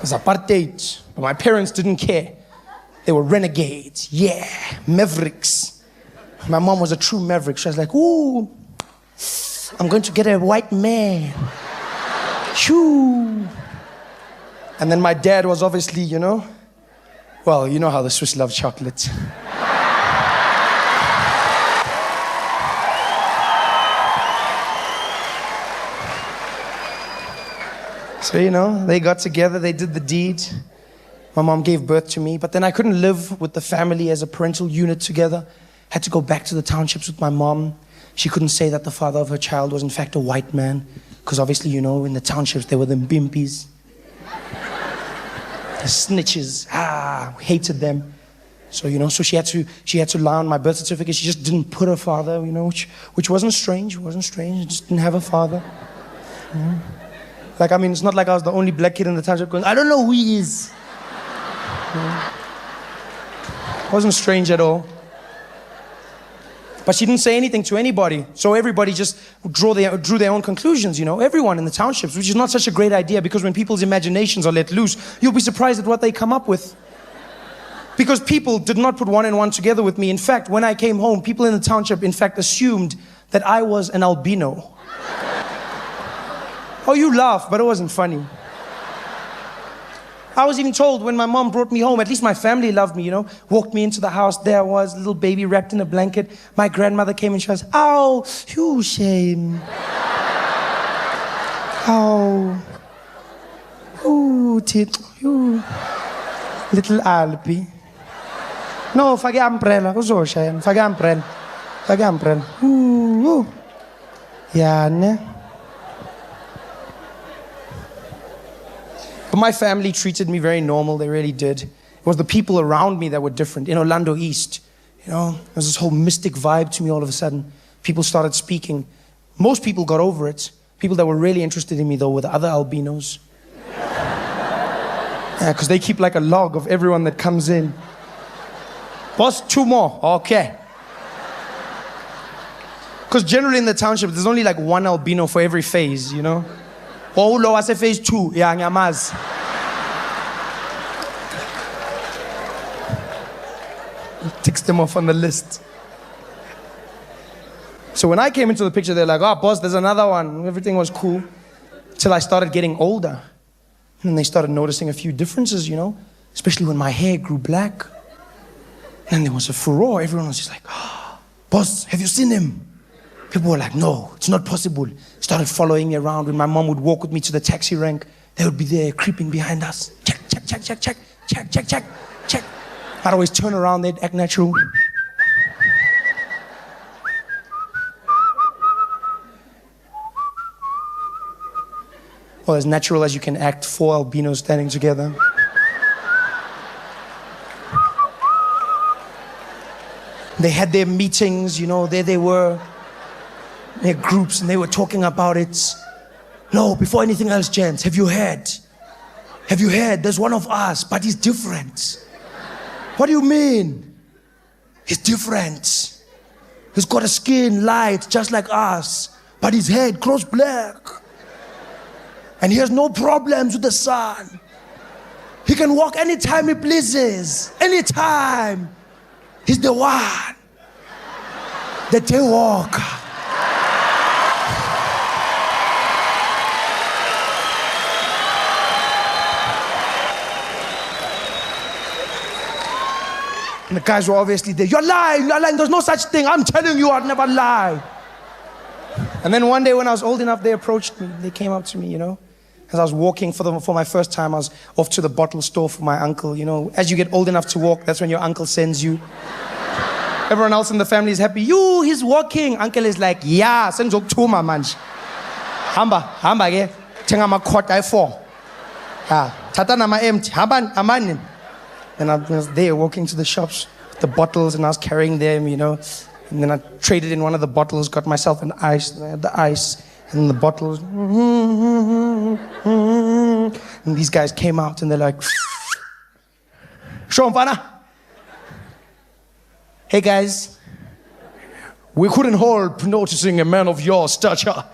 was apartheid, but my parents didn't care. They were renegades, yeah, mavericks. My mom was a true maverick. She was like, ooh, I'm going to get a white man. Shoo. And then my dad was obviously, well, you know how the Swiss love chocolate. So, they got together, they did the deed. My mom gave birth to me, but then I couldn't live with the family as a parental unit together. Had to go back to the townships with my mom. She couldn't say that the father of her child was in fact a white man, because obviously, in the townships, there were them bimpies. The snitches, hated them. So, so she had to lie on my birth certificate. She just didn't put her father, which wasn't strange. It wasn't strange. I just didn't have a father. It's not like I was the only black kid in the township going, I don't know who he is. It wasn't strange at all. But she didn't say anything to anybody. So everybody just drew their own conclusions, everyone in the townships, which is not such a great idea, because when people's imaginations are let loose, you'll be surprised at what they come up with. Because people did not put one and one together with me. In fact, when I came home, people in the township, in fact, assumed that I was an albino. Oh, you laugh, but it wasn't funny. I was even told when my mom brought me home, at least my family loved me, walked me into the house, there I was, little baby wrapped in a blanket. My grandmother came and she was, ow, you shame. Ow. Ooh, you. Little Alpi. No, faghi umbrella, cosa c'è? Faghi umbrella. Faghi umbrella. Yeah, ne? But my family treated me very normal, they really did. It was the people around me that were different. In Orlando East, there was this whole mystic vibe to me all of a sudden. People started speaking. Most people got over it. People that were really interested in me, though, were the other albinos. Yeah, because they keep like a log of everyone that comes in. Boss, 2 more. Okay. Because generally in the township, there's only like 1 albino for every phase, Oh, lo, I say phase 2. Yeah, ngiyamazi. Ticks them off on the list. So when I came into the picture, they're like, oh, boss, there's another one. Everything was cool. Till I started getting older. And they started noticing a few differences, especially when my hair grew black. And there was a furore. Everyone was just like, oh, boss, have you seen him? People were like, no, it's not possible. Started following me around. When my mom would walk with me to the taxi rank, they would be there creeping behind us. Check, check, check, check, check, check, check, check, check. I'd always turn around, they'd act natural. Well, as natural as you can act, 4 albinos standing together. They had their meetings, there they were. Their groups, and they were talking about it. No, before anything else, gents, have you heard? Have you heard? There's one of us, but he's different. What do you mean? He's different. He's got a skin light, just like us, but his head grows black. And he has no problems with the sun. He can walk anytime he pleases. Anytime. He's the one. The day walker. And the guys were obviously there. You're lying, there's no such thing. I'm telling you, I'd never lie. And then one day when I was old enough, they approached me. They came up to me, As I was walking for my first time, I was off to the bottle store for my uncle. As you get old enough to walk, that's when your uncle sends you. Everyone else in the family is happy. He's walking. Uncle is like, yeah, send tuma manj. Hamba ke. Tenga makhota I4. Tata nama empty. Amanin. And I was there walking to the shops, the bottles, and I was carrying them, And then I traded in one of the bottles, got myself an ice, and I had the ice, and the bottles. And these guys came out, and they're like, Show 'em, Fana. Hey guys, we couldn't help noticing a man of your stature.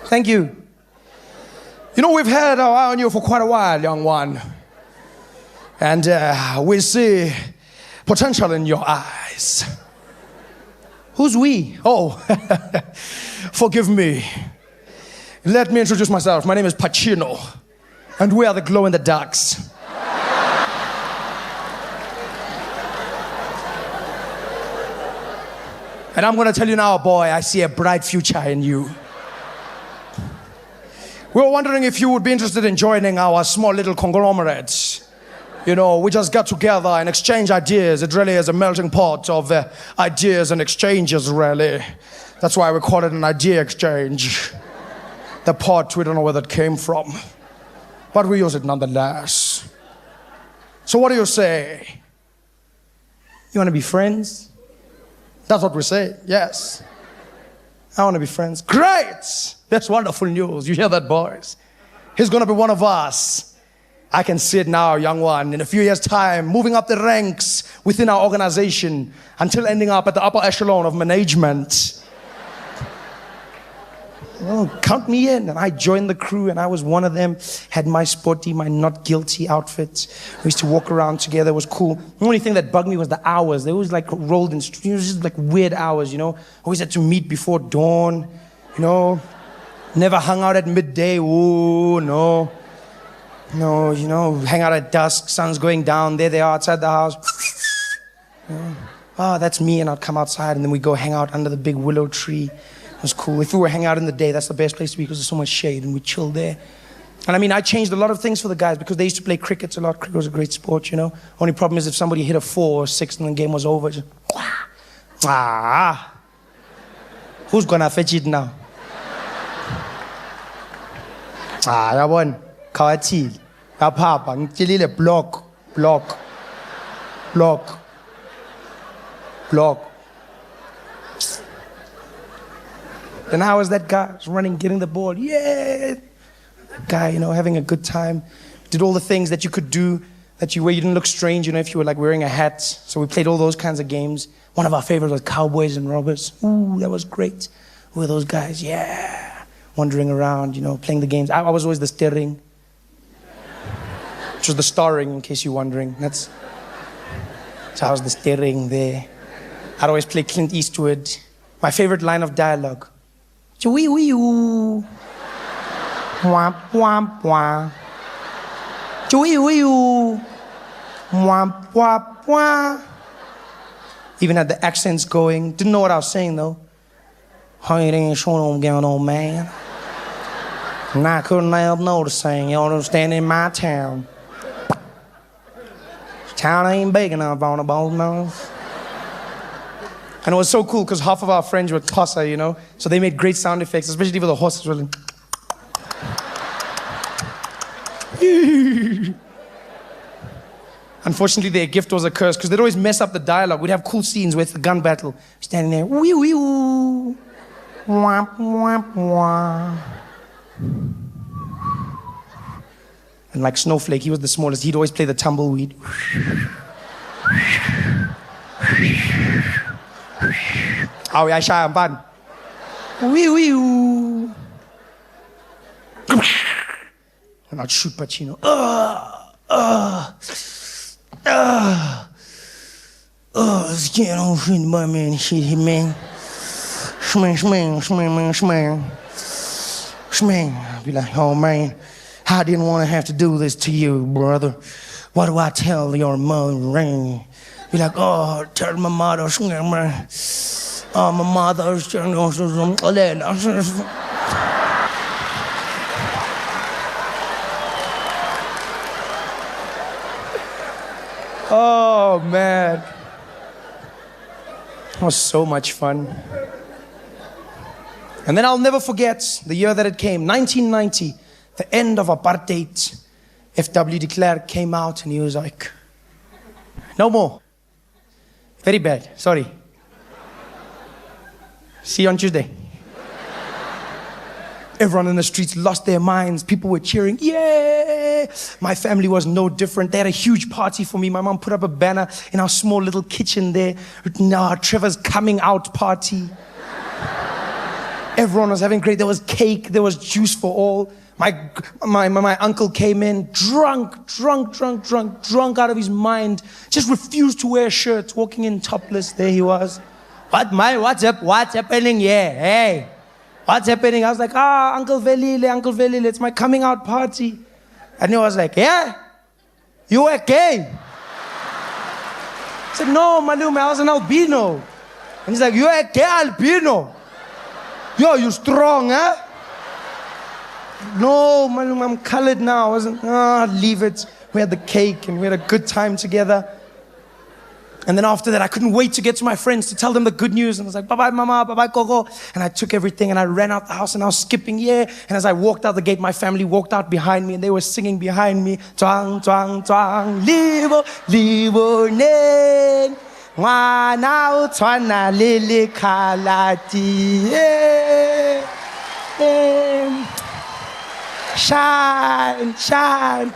Thank you. You know, we've had our eye on you for quite a while, young one. And we see potential in your eyes. Who's we? Oh, forgive me. Let me introduce myself. My name is Pacino, and we are the Glow-in-the-Darks. And I'm gonna tell you now, boy, I see a bright future in you. We were wondering if you would be interested in joining our small little conglomerate. You know, we just got together and exchange ideas. It really is a melting pot of ideas and exchanges, really. That's why we call it an idea exchange. The pot, we don't know where that came from. But we use it nonetheless. So what do you say? You want to be friends? That's what we say, yes. I want to be friends. Great! That's wonderful news. You hear that, boys? He's going to be one of us. I can see it now, young one. In a few years' time, moving up the ranks within our organization until ending up at the upper echelon of management. Well, count me in. And I joined the crew, and I was one of them. Had my sporty, my not guilty outfit. We used to walk around together. It was cool. The only thing that bugged me was the hours. They always like rolled in, it was just like weird hours, you know. Always had to meet before dawn, you know. Never hung out at midday. Oh, no. No, you know, hang out at dusk. Sun's going down. There they are outside the house. You know, oh, that's me. And I'd come outside, and then we'd go hang out under the big willow tree. It was cool. If we were hanging out in the day, that's the best place to be because there's so much shade, and we chill there. And I mean, I changed a lot of things for the guys because they used to play cricket a lot. Cricket was a great sport, you know. Only problem is if somebody hit a 4 or 6 and the game was over, just, who's gonna fetch it now? Yabon, kawathile. Yapapa, ngitshilile block. Then how was that guy? Was running, getting the ball. Yeah! Guy, you know, having a good time. Did all the things that you could do where you didn't look strange, you know, if you were like wearing a hat. So we played all those kinds of games. One of our favorites was Cowboys and Robbers. Ooh, that was great. Who were those guys? Yeah. Wandering around, you know, playing the games. I was always the steering. Which was the starring, in case you're wondering. So I was the steering there. I'd always play Clint Eastwood. My favorite line of dialogue. Choo-wee-wee-oo. Womp, womp, womp. Choo-wee-wee-oo. Womp, womp, womp. Even had the accents going. Didn't know what I was saying, though. How you ain't showing them going on, man? And I couldn't help noticing, you understand, in my town. Town ain't big enough on the ball nose. And it was so cool because half of our friends were Xhosa, you know, so they made great sound effects, especially for the horses. Really. Unfortunately, their gift was a curse because they'd always mess up the dialogue. We'd have cool scenes with the gun battle, standing there, wee wee woo, womp womp womp. And like Snowflake, he was the smallest. He'd always play the tumbleweed. Oh, yeah, shy, I'm bad. Wee wee woo. And I'd shoot Pacino. Skin on shit, my man, shit, he man. Shmang. I'd be like, oh man, I didn't want to have to do this to you, brother. What do I tell your mother? Be like, oh, tell my mother, oh, my mother, oh man, it was so much fun. And then I'll never forget the year that it came, 1990, the end of apartheid. F.W. de Klerk came out and he was like, no more. Very bad, sorry. See you on Tuesday. Everyone in the streets lost their minds. People were cheering, yeah! My family was no different. They had a huge party for me. My mom put up a banner in our small little kitchen there. Now Trevor's coming out party. Everyone was having great. There was cake, there was juice for all. My uncle came in, drunk out of his mind. Just refused to wear shirts, walking in topless. There he was. What's happening here? Hey, what's happening? I was like, Uncle Velile, it's my coming out party. And he was like, yeah, you were gay. I said, no, Malume, I was an albino. And he's like, you're a gay albino. Yo, you strong, huh? No, Malume, I'm colored now. I wasn't, leave it. We had the cake and we had a good time together. And then after that, I couldn't wait to get to my friends to tell them the good news. And I was like, bye-bye, mama, bye-bye, Gogo. And I took everything and I ran out the house and I was skipping, yeah. And as I walked out the gate, my family walked out behind me and they were singing behind me. Twang, twang, twang, libo, libo, nen. Wana utwana lili kalati. Shine, shine.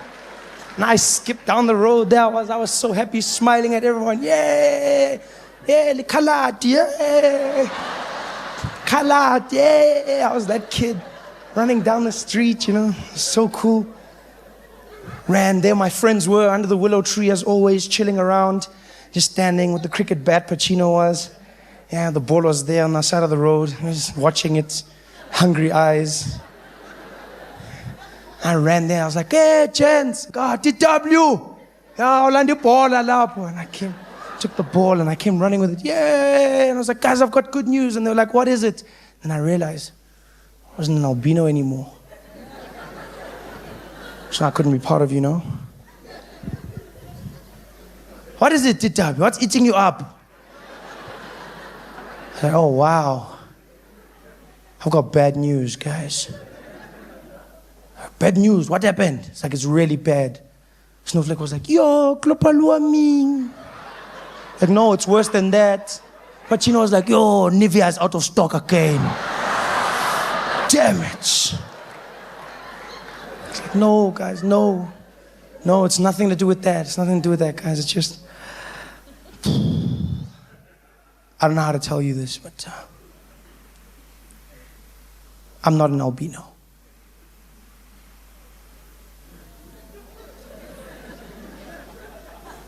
And I skipped down the road there. I was so happy, smiling at everyone. Yeah, yeah, Kalat, yeah. Kalat, yeah. I was that kid running down the street, you know, so cool. Ran there, my friends were under the willow tree as always, chilling around, just standing with the cricket bat, Pacino was. Yeah, the ball was there on the side of the road. I was watching it, hungry eyes. I ran there, I was like, hey, gents, DW. Yeah, Orlando ball, and I took the ball and I came running with it. Yay! And I was like, guys, I've got good news. And they were like, what is it? And I realized I wasn't an albino anymore. So I couldn't be part of you, know? What is it, DW? What's eating you up? I said, oh, wow. I've got bad news, guys. Bad news, what happened? It's like, it's really bad. Snowflake was like, yo, klopalua ming. Like, no, it's worse than that. But Chino was like, yo, Nivea is out of stock again. Damn it. It's like, no, guys, no. No, it's nothing to do with that. It's nothing to do with that, guys. It's just, I don't know how to tell you this, but I'm not an albino.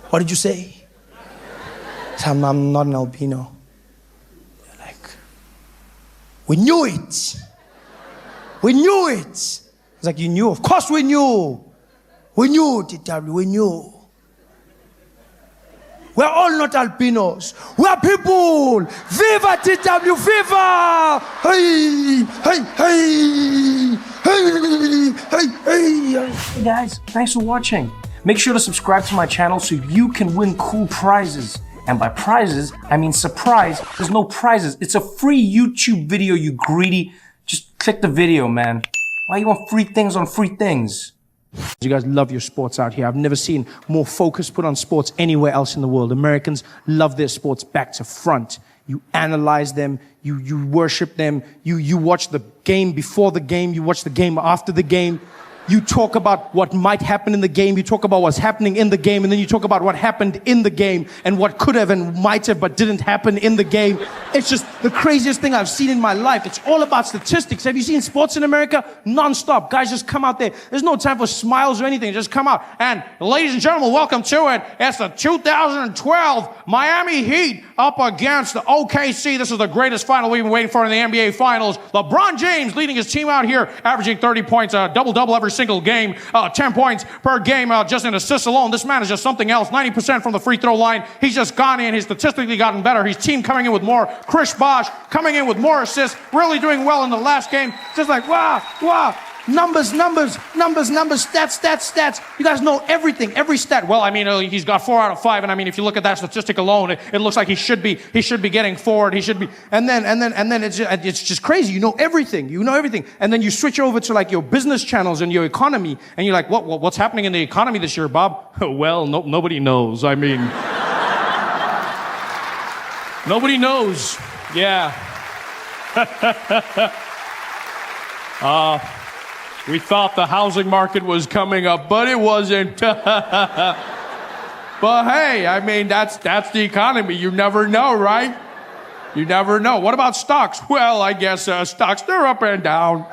What did you say? I'm not an albino. They're like, we knew it. We knew it. It's like, you knew? Of course we knew. We knew, TW, we knew. We're all not albinos. We're people. Viva TW, viva! Hey, hey, hey, hey, hey, hey. Hey guys, thanks for watching. Make sure to subscribe to my channel so you can win cool prizes. And by prizes, I mean surprise. There's no prizes. It's a free YouTube video, you greedy. Just click the video, man. Why you want free things on free things? You guys love your sports out here. I've never seen more focus put on sports anywhere else in the world. Americans love their sports back to front. You analyze them, you worship them, you watch the game before the game, you watch the game after the game. You talk about what might happen in the game, you talk about what's happening in the game, and then you talk about what happened in the game and what could have and might have but didn't happen in the game. It's just the craziest thing I've seen in my life. It's all about statistics. Have you seen sports in America? Non-stop. Guys just come out there. There's no time for smiles or anything. Just come out. And ladies and gentlemen, welcome to it. It's the 2012 Miami Heat up against the OKC. This is the greatest final we've been waiting for in the NBA Finals. LeBron James leading his team out here, averaging 30 points, double-double every single game, 10 points per game, just in assists alone. This man is just something else. 90% from the free throw line. He's just gone in. He's statistically gotten better. His team coming in with more. Chris Bosh coming in with more assists, really doing well in the last game. Just like, wow, wow. Numbers, stats. You guys know everything, every stat. Well, I mean, he's got 4 out of 5, and I mean, if you look at that statistic alone, it looks like he should be getting forward. He should be, and then it's just crazy. You know everything, and then you switch over to like your business channels and your economy, and you're like, what's happening in the economy this year, Bob? Well, nobody knows. I mean, nobody knows. Yeah. We thought the housing market was coming up, but it wasn't. But hey, I mean, that's the economy. You never know, right? You never know. What about stocks? Well, I guess stocks, they're up and down.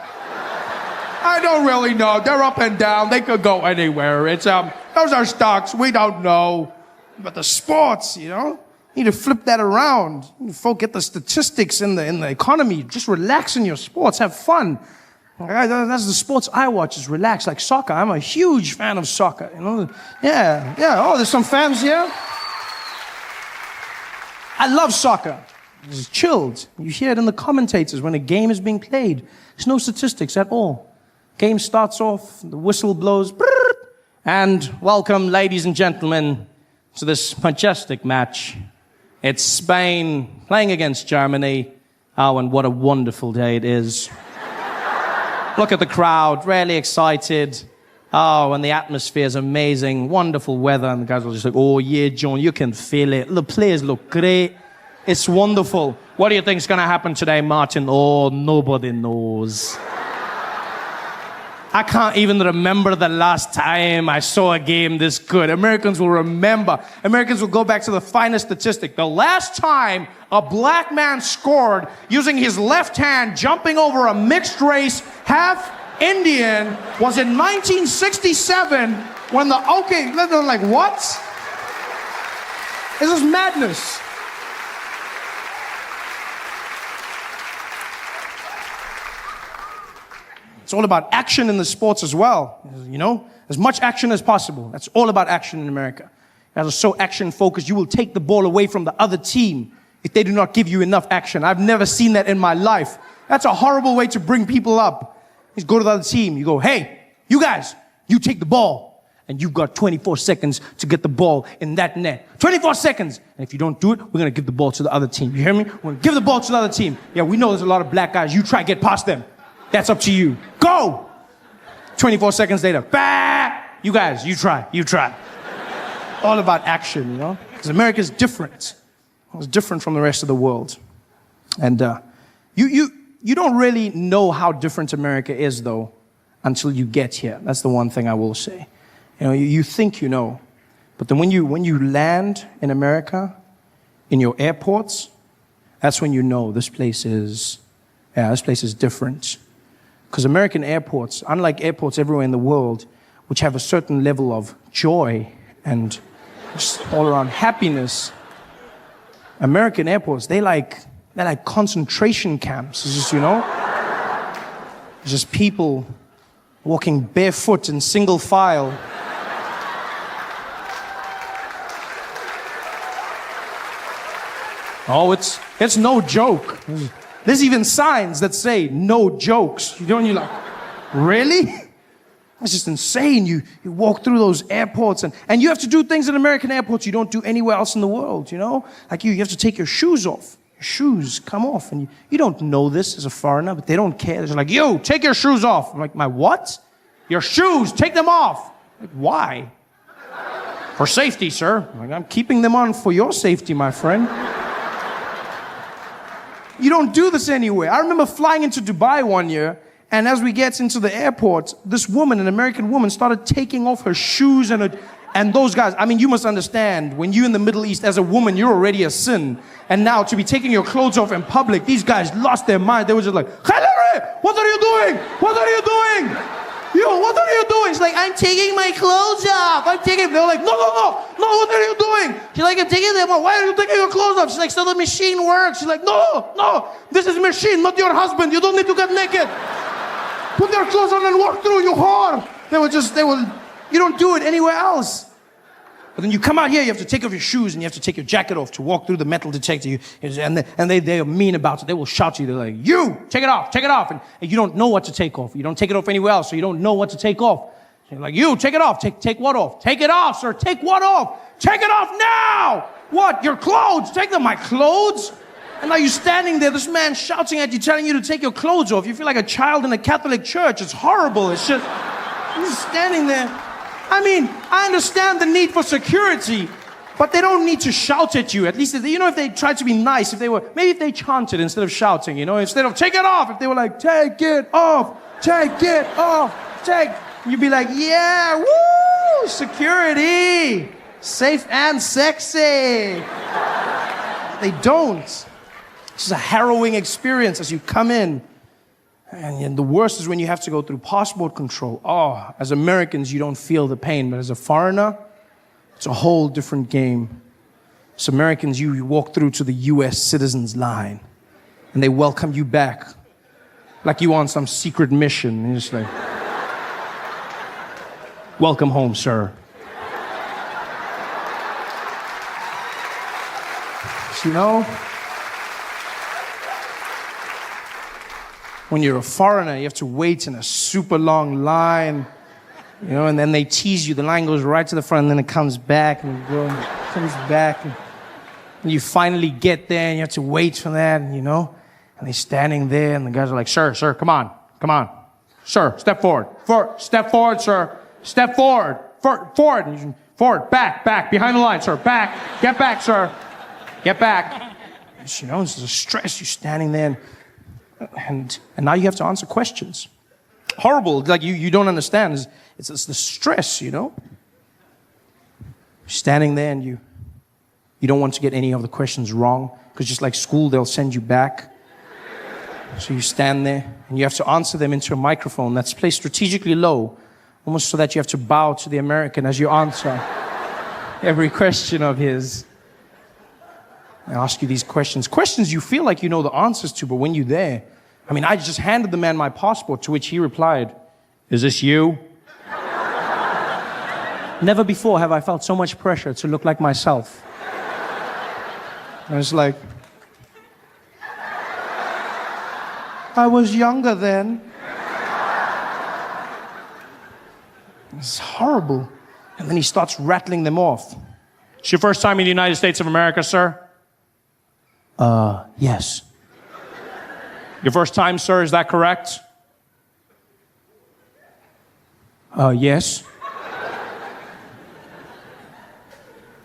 I don't really know. They're up and down. They could go anywhere. It's those are stocks. We don't know. But the sports, you know, you need to flip that around. Forget the statistics in the economy. Just relax in your sports. Have fun. That's the sports I watch, is relax, like soccer. I'm a huge fan of soccer, you know. Yeah. Oh, there's some fans here. I love soccer. It's chilled. You hear it in the commentators when a game is being played. There's no statistics at all. Game starts off, the whistle blows, and welcome, ladies and gentlemen, to this majestic match. It's Spain playing against Germany. Oh, and what a wonderful day it is. Look at the crowd, really excited. Oh, and the atmosphere is amazing, wonderful weather, and the guys are just like, oh yeah, John, you can feel it. The players look great. It's wonderful. What do you think's going to happen today, Martin? Oh, nobody knows. I can't even remember the last time I saw a game this good. Americans will remember. Americans will go back to the finest statistic. The last time a black man scored using his left hand, jumping over a mixed race, half Indian, was in 1967 when they're like, what? This is madness. It's all about action in the sports as well, you know? As much action as possible. That's all about action in America. As are so action-focused, you will take the ball away from the other team if they do not give you enough action. I've never seen that in my life. That's a horrible way to bring people up. You go to the other team, you go, hey, you guys, you take the ball. And you've got 24 seconds to get the ball in that net. 24 seconds. And if you don't do it, we're going to give the ball to the other team. You hear me? We're going to give the ball to the other team. Yeah, we know there's a lot of black guys. You try to get past them. That's up to you. Go! 24 seconds later. Bah! You guys, you try. All about action, you know? Because America's different. It's different from the rest of the world. And you don't really know how different America is, though, until you get here. That's the one thing I will say. You know, you think you know. But then when you land in America, in your airports, that's when you know this place is different. Because American airports, unlike airports everywhere in the world, which have a certain level of joy and just all around happiness, American airports, they're like concentration camps. It's just, you know, it's just people walking barefoot in single file. Oh, it's no joke. There's even signs that say, no jokes. You know, and you're like, really? That's just insane. You walk through those airports and you have to do things in American airports you don't do anywhere else in the world, you know? Like you have to take your shoes off. Your shoes come off. And you don't know this as a foreigner, but they don't care. They're like, yo, take your shoes off. I'm like, my what? Your shoes, take them off. I'm like, why? For safety, sir. I'm like, I'm keeping them on for your safety, my friend. You don't do this anywhere. I remember flying into Dubai one year, and as we get into the airport, this woman, an American woman, started taking off her shoes and those guys. I mean, you must understand, when you're in the Middle East as a woman, you're already a sin. And now to be taking your clothes off in public, these guys lost their mind. They were just like, Khalere, what are you doing? What are you doing? Yo, what are you doing? She's like, I'm taking my clothes off. They're like, no, what are you doing? She's like, I'm taking them off. Why are you taking your clothes off? She's like, so the machine works. She's like, no, this is a machine, not your husband. You don't need to get naked. Put your clothes on and walk through, you whore. You don't do it anywhere else. But then you come out here, you have to take off your shoes and you have to take your jacket off to walk through the metal detector. And they are mean about it. They will shout to you. They're like, you, take it off. And you don't know what to take off. You don't take it off anywhere else, so you don't know what to take off. They're like, you, take it off. Take what off? Take it off, sir. Take what off? Take it off now. What? Your clothes. Take them. My clothes? And now you're standing there, this man shouting at you, telling you to take your clothes off. You feel like a child in a Catholic church. It's horrible. It's just, you're standing there. I mean, I understand the need for security, but they don't need to shout at you. At least, if they tried to be nice, maybe if they chanted instead of shouting, instead of take it off, if they were like, take it off, you'd be like, yeah, woo, security, safe and sexy. They don't. This is a harrowing experience as you come in. And the worst is when you have to go through passport control. Oh, as Americans, you don't feel the pain, but as a foreigner, it's a whole different game. As Americans, you walk through to the US citizens line, and they welcome you back like you on some secret mission. And you're just like, welcome home, sir. You know, when you're a foreigner, you have to wait in a super long line, you know, and then they tease you. The line goes right to the front, and then it comes back, and it comes back, and you finally get there, and you have to wait for that, and, you know, and they're standing there, and the guys are like, sir, come on, sir, step forward, step forward, sir, step forward, forward, back, behind the line, sir, back, get back, sir, get back. You know, it's a stress. You're standing there, and now you have to answer questions. Horrible, like you don't understand. It's the stress, you know. You're standing there, and you don't want to get any of the questions wrong, because just like school, they'll send you back. So you stand there, and you have to answer them into a microphone that's placed strategically low, almost so that you have to bow to the American as you answer every question of his. I ask you these questions you feel like you know the answers to, but when you're there, I mean, I just handed the man my passport, to which he replied, "Is this you?" Never before have I felt so much pressure to look like myself. I was like, I was younger then. It's horrible. And then he starts rattling them off. It's your first time in the United States of America, sir? Yes. Your first time, sir, is that correct? Yes.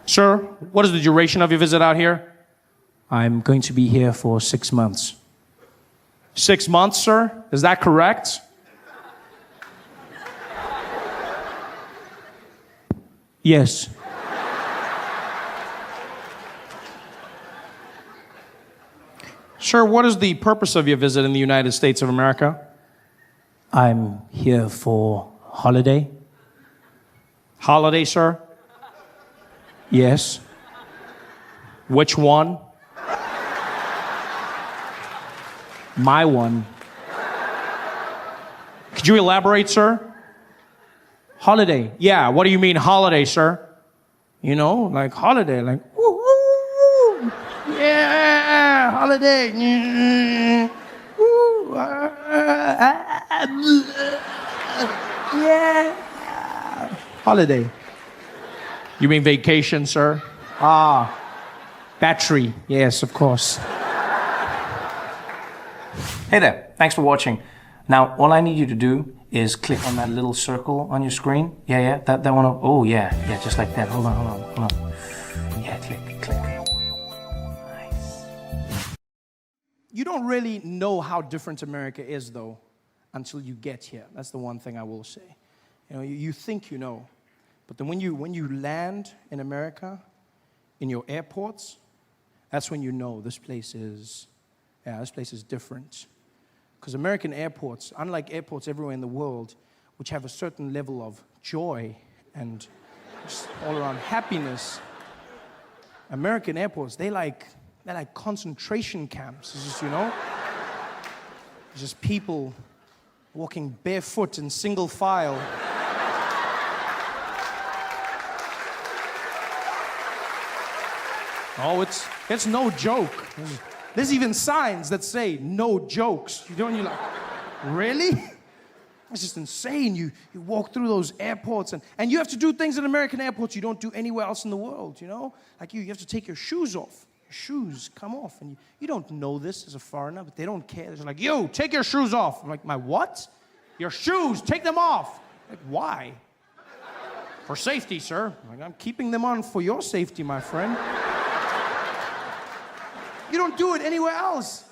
Sir, what is the duration of your visit out here? I'm going to be here for 6 months. 6 months, sir? Is that correct? Yes. Sir, what is the purpose of your visit in the United States of America? I'm here for holiday. Holiday, sir? Yes. Which one? My one. Could you elaborate, sir? Holiday. Yeah, what do you mean holiday, sir? You know, like holiday, like woo, woo, woo. Yeah, holiday. Woo, yeah. Holiday. You mean vacation, sir? Ah, battery. Yes, of course. Hey there, thanks for watching. Now, all I need you to do is click on that little circle on your screen. Yeah, that one. Oh, yeah, just like that. Hold on. Yeah, click. Nice. You don't really know how different America is, though, until you get here. That's the one thing I will say. You know, you think you know, but then when you land in America, in your airports, that's when you know this place is different. Because American airports, unlike airports everywhere in the world, which have a certain level of joy and just all around happiness, American airports, they're like concentration camps. It's just, you know, it's just people walking barefoot in single file. Oh, it's no joke. There's even signs that say, no jokes. You're like, really? It's just insane. You walk through those airports, and you have to do things in American airports you don't do anywhere else in the world, you know? Like you have to take your shoes off. Your shoes come off, and you don't know this as a foreigner, but they don't care. They're like, you, take your shoes off. I'm like, my what? Your shoes, take them off. Like, why? For safety, sir. I'm like, I'm keeping them on for your safety, my friend. You don't do it anywhere else.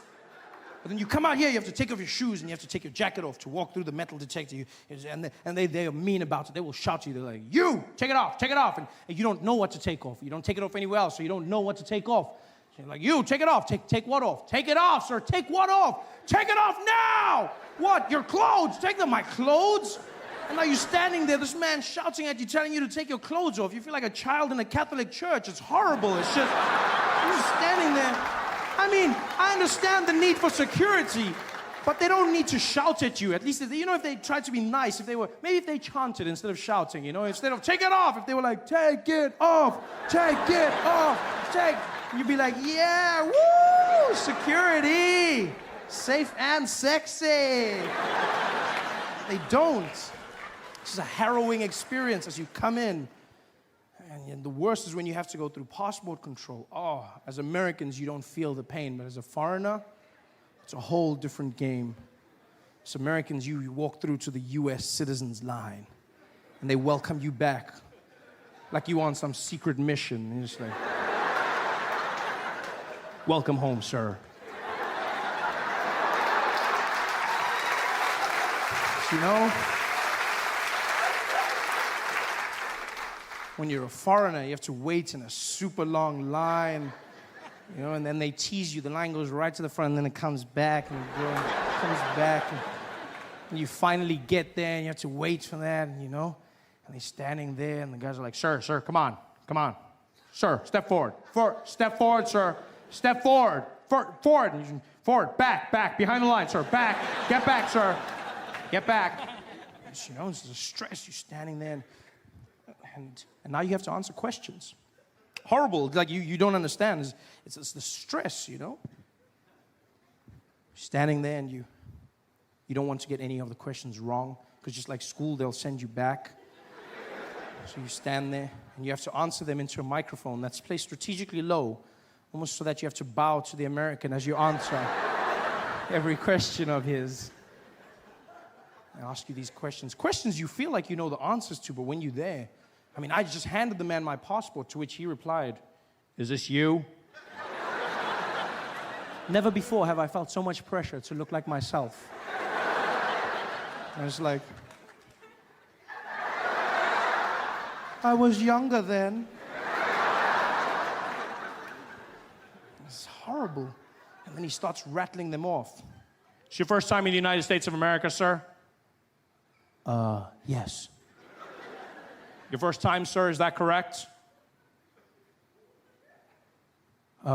But then you come out here, you have to take off your shoes and you have to take your jacket off to walk through the metal detector. And they are mean about it. They will shout to you. They're like, you, take it off. And you don't know what to take off. You don't take it off anywhere else, so you don't know what to take off. Like, you, take it off. Take what off? Take it off, sir. Take what off? Take it off now! What? Your clothes? Take them, my clothes? And now you're standing there, this man shouting at you, telling you to take your clothes off. You feel like a child in a Catholic church. It's horrible. It's just, you're just standing there. I mean, I understand the need for security, but they don't need to shout at you. At least, if they tried to be nice, maybe if they chanted instead of shouting, instead of take it off, if they were like, take it off, you'd be like, yeah, woo, security, safe and sexy. They don't. It's a harrowing experience as you come in. And the worst is when you have to go through passport control. Oh, as Americans, you don't feel the pain, but as a foreigner, it's a whole different game. As Americans, you walk through to the U.S. citizens line, and they welcome you back like you on some secret mission. And you're just like, welcome home, sir. When you're a foreigner, you have to wait in a super long line, and then they tease you. The line goes right to the front, and then it comes back, and it comes back, and you finally get there, and you have to wait for that, and they're standing there, and the guys are like, sir, come on, sir, step forward, step forward, sir, step forward, forward, back, behind the line, sir, back, get back, sir, get back. It's a stress. You're standing there, and now you have to answer questions. Horrible, like you don't understand. It's the stress, Standing there and you don't want to get any of the questions wrong, because just like school, they'll send you back. So you stand there and you have to answer them into a microphone that's placed strategically low, almost so that you have to bow to the American as you answer every question of his. I ask you these questions you feel like you know the answers to, but when you're there, I just handed the man my passport, to which he replied, "Is this you?" Never before have I felt so much pressure to look like myself. I was like, I was younger then. It's horrible. And then he starts rattling them off. It's your first time in the United States of America, sir? Yes. Your first time, sir, is that correct?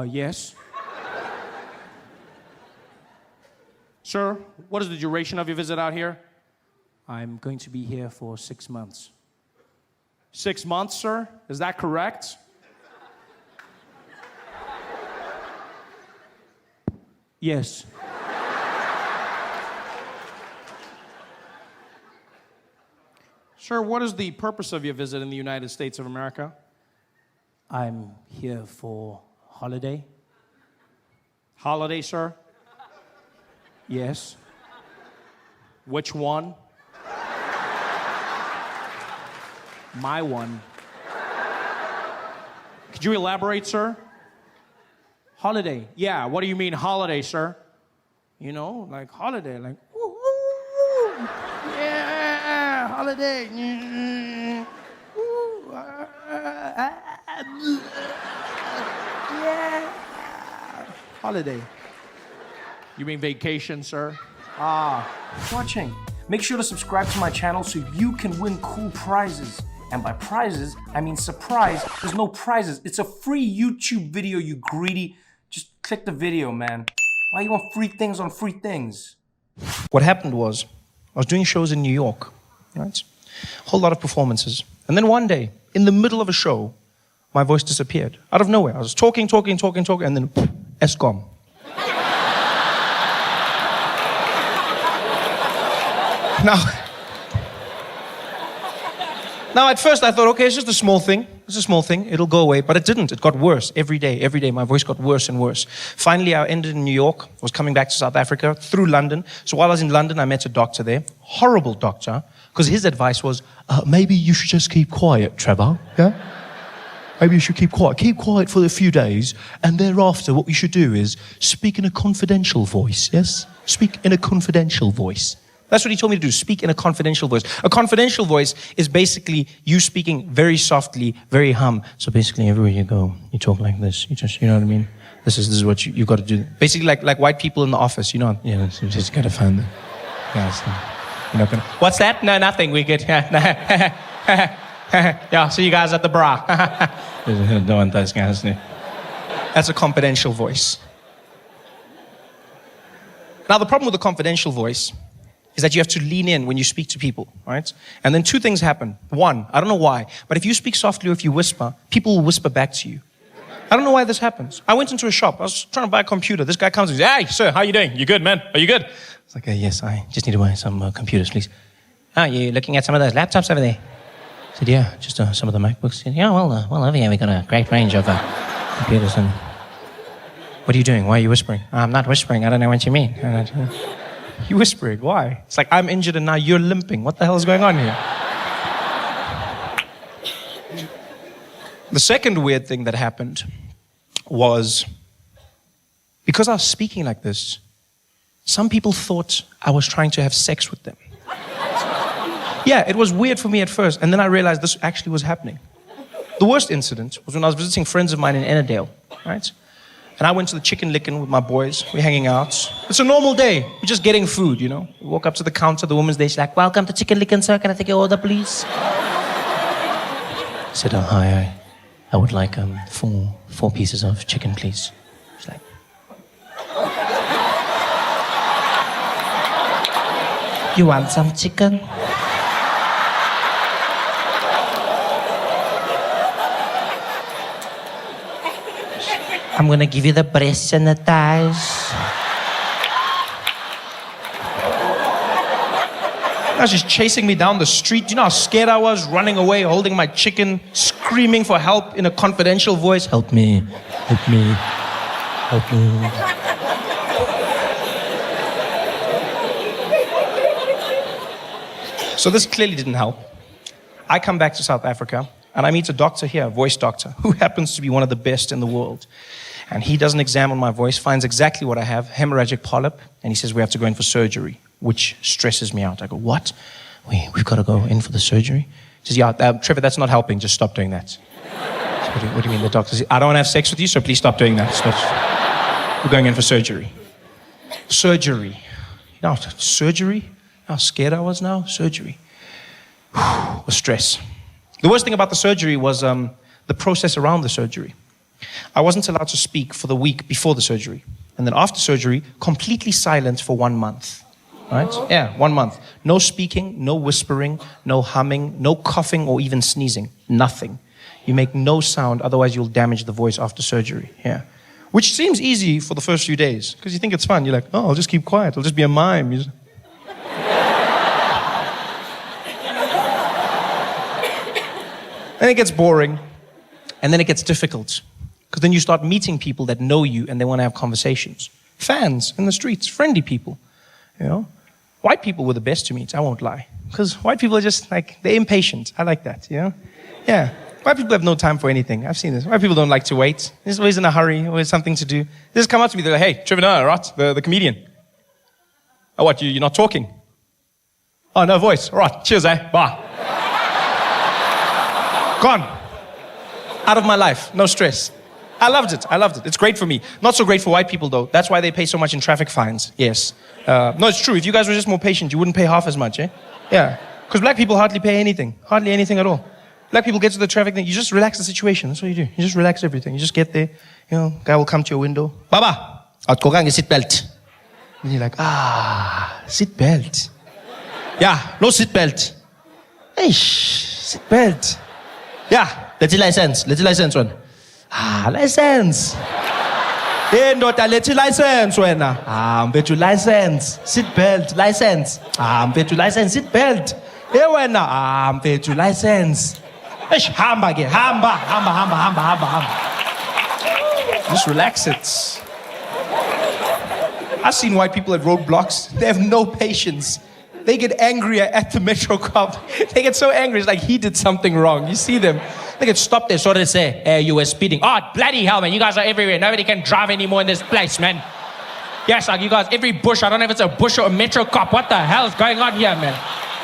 Yes. Sir, what is the duration of your visit out here? I'm going to be here for 6 months. 6 months, sir? Is that correct? Yes. Sir, what is the purpose of your visit in the United States of America? I'm here for holiday. Holiday, sir? Yes. Which one? My one. Could you elaborate, sir? Holiday. Yeah, what do you mean holiday, sir? Like holiday, like, woo, woo, woo. Yeah, holiday. Yeah. Holiday. You mean vacation, sir? Watching. Make sure to subscribe to my channel so you can win cool prizes. And by prizes, I mean surprise. There's no prizes. It's a free YouTube video, you greedy. Just click the video, man. Why you want free things on free things? What happened was, I was doing shows in New York, right? A whole lot of performances. And then one day, in the middle of a show, my voice disappeared. Out of nowhere. I was talking, and then it's gone. Now, at first I thought, okay, it's just a small thing. It's a small thing. It'll go away. But it didn't. It got worse every day. Every day, my voice got worse and worse. Finally, I ended in New York. I was coming back to South Africa through London. So while I was in London, I met a doctor there. Horrible doctor. Because his advice was, maybe you should just keep quiet, Trevor. Yeah? Maybe you should keep quiet. Keep quiet for a few days. And thereafter, what we should do is speak in a confidential voice. Yes? Speak in a confidential voice. That's what he told me to do, speak in a confidential voice. A confidential voice is basically you speaking very softly, very hum. So basically everywhere you go, you talk like this. You know what I mean? This is what you got to do. Basically, like white people in the office, you just got to find them. You're not gonna. What's that? No, nothing. We good. Yeah, see you guys at the bra. Don't want those guys. That's a confidential voice. Now, the problem with the confidential voice is that you have to lean in when you speak to people, right? And then two things happen. One, I don't know why, but if you speak softly or if you whisper, people will whisper back to you. I don't know why this happens. I went into a shop. I was trying to buy a computer. This guy comes and says, "Hey, sir, how you doing? You good, man? Are you good?" It's like, yes, I just need to buy some computers, please. "Oh, you looking at some of those laptops over there?" I said, "Yeah, just some of the MacBooks." Said, "Yeah, well, over here we got a great range of computers." And what are you doing? Why are you whispering? "I'm not whispering. I don't know what you mean." You whispering? Why? It's like I'm injured and now you're limping. What the hell is going on here? The second weird thing that happened was because I was speaking like this, some people thought I was trying to have sex with them. Yeah, it was weird for me at first, and then I realized this actually was happening. The worst incident was when I was visiting friends of mine in Ennerdale, right? And I went to the chicken licking with my boys. We're hanging out. It's a normal day. We're just getting food, We walk up to the counter, the woman's there. She's like, "Welcome to chicken licking, sir. Can I take your order, please?" I said, "Oh, hi. I would like 4 pieces of chicken, please." She's like, "You want some chicken?" "I'm gonna give you the breasts and the thighs." Now she's chasing me down the street. You know how scared I was, running away, holding my chicken, screaming for help in a confidential voice. "Help me, help me, help me." So this clearly didn't help. I come back to South Africa and I meet a doctor here, a voice doctor, who happens to be one of the best in the world. And he does an exam on my voice, finds exactly what I have, hemorrhagic polyp, and he says we have to go in for surgery, which stresses me out. I go, "What? We've got to go in for the surgery?" He says, "Yeah, Trevor, that's not helping. Just stop doing that." So what do you mean? The doctor says, "I don't want to have sex with you, so please stop doing that. We're going in for surgery." Surgery. Surgery? How scared I was now? Surgery. Was stress. The worst thing about the surgery was the process around the surgery. I wasn't allowed to speak for the week before the surgery. And then after surgery, completely silent for 1 month. Right? Yeah, 1 month. No speaking, no whispering, no humming, no coughing or even sneezing. Nothing. You make no sound, otherwise you'll damage the voice after surgery. Yeah. Which seems easy for the first few days, because you think it's fun. You're like, "Oh, I'll just keep quiet. I'll just be a mime." Then it gets boring, and then it gets difficult. Because then you start meeting people that know you and they want to have conversations. Fans in the streets, friendly people, White people were the best to meet, I won't lie. Because white people are just they're impatient. I like that, Yeah. White people have no time for anything. I've seen this. White people don't like to wait. They're always in a hurry, always something to do. They just come up to me, they're like, "Hey, Trevor Noah, right? The comedian. Oh, what, you're not talking? Oh, no voice. All right, cheers, bye." Gone. Out of my life. No stress. I loved it. It's great for me. Not so great for white people, though. That's why they pay so much in traffic fines. Yes. No, it's true. If you guys were just more patient, you wouldn't pay half as much, Yeah. Because black people hardly pay anything. Hardly anything at all. Black people get to the traffic thing. You just relax the situation. That's what you do. You just relax everything. You just get there. Guy will come to your window. "Baba, outgoing seat belt." And you're like, seat belt. "Yeah, no seat belt." Seat belt. "Yeah, let's license one." License. Ndoda lethi license wena. Mfethu license. Seat belt, license. Mfethu license, seat belt. Wena. Mfethu license. Hamba ke, hamba. Just relax it. I've seen white people at roadblocks. They have no patience. They get angrier at the metro cop. They get so angry. It's like he did something wrong. You see them. They get stopped there. So they say, "You were speeding." "Oh, bloody hell, man. You guys are everywhere. Nobody can drive anymore in this place, man." Yes, you guys, every bush. I don't know if it's a bush or a metro cop. What the hell is going on here, man?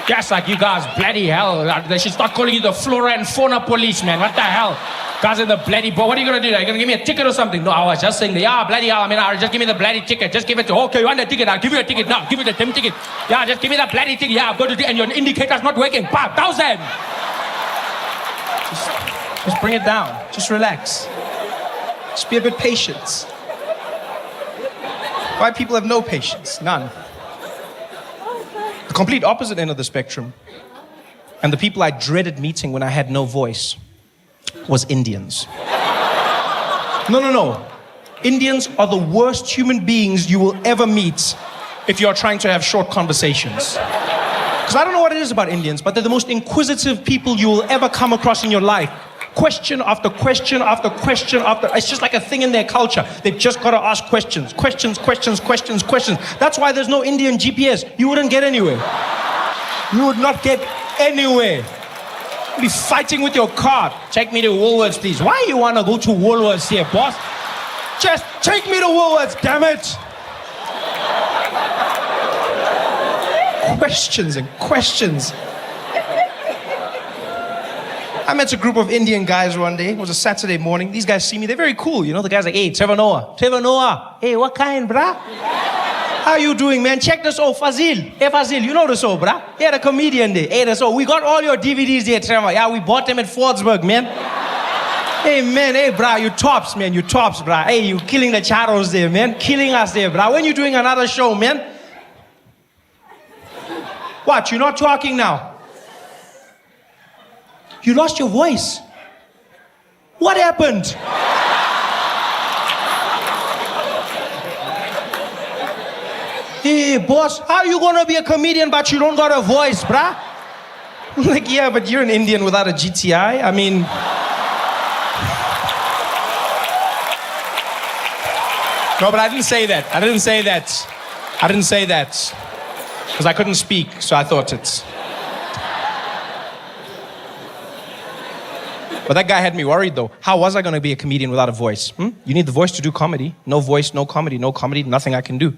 Yes, you guys, bloody hell. They should start calling you the flora and fauna police, man. What the hell? Guys in the bloody boat. What are you gonna do? Are you gonna give me a ticket or something? No, I was just saying, yeah, bloody hell. I mean, just give me the bloody ticket. Just give it to, okay, you want the ticket? I'll give you a ticket now. Give me the damn ticket. Yeah, just give me the bloody ticket. Yeah, I've got to, and your indicator's not working. 5,000. Just bring it down. Just relax. Just be a bit patient. White people have no patience. None. The complete opposite end of the spectrum. And the people I dreaded meeting when I had no voice was Indians. No. Indians are the worst human beings you will ever meet if you're trying to have short conversations. Because I don't know what it is about Indians, but they're the most inquisitive people you will ever come across in your life. Question after question after question after. It's just like a thing in their culture. They've just got to ask questions. Questions. That's why there's no Indian GPS. You wouldn't get anywhere. You would not get anywhere. You'd be fighting with your card. Take me to Woolworths, please. Why you want to go to Woolworths here, boss? Just take me to Woolworths, damn it. Questions and questions. I met a group of Indian guys one day. It was a Saturday morning. These guys see me. They're very cool, you know. The guy's like, hey, Trevor Noah. Trevor Noah. Hey, what kind, brah? How you doing, man? Check this out, Fazil. Hey, Fazil, you know this, oh, brah? Yeah, the comedian there. Hey, this, oh, we got all your DVDs there, Trevor. Yeah, we bought them at Fordsburg, man. Hey, man, hey, brah, you tops, man. You tops, brah. Hey, you killing the charos there, man. Killing us there, brah. When you doing another show, man? What, you're not talking now? You lost your voice. What happened? Hey, boss, how you gonna be a comedian but you don't got a voice, bruh? I'm like, yeah, but you're an Indian without a GTI. I mean... No, but I didn't say that. I didn't say that. Because I couldn't speak, so I thought it. But that guy had me worried, though. How was I going to be a comedian without a voice? You need the voice to do comedy. No voice, no comedy, nothing I can do.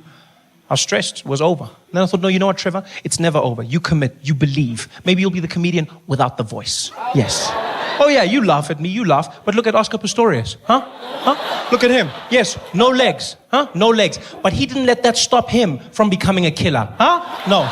I was stressed. It was over. Then I thought, no, you know what, Trevor? It's never over. You commit. You believe. Maybe you'll be the comedian without the voice. Yes. Oh, yeah, you laugh at me. You laugh. But look at Oscar Pistorius. Huh? Look at him. Yes, no legs. No legs. But he didn't let that stop him from becoming a killer. No.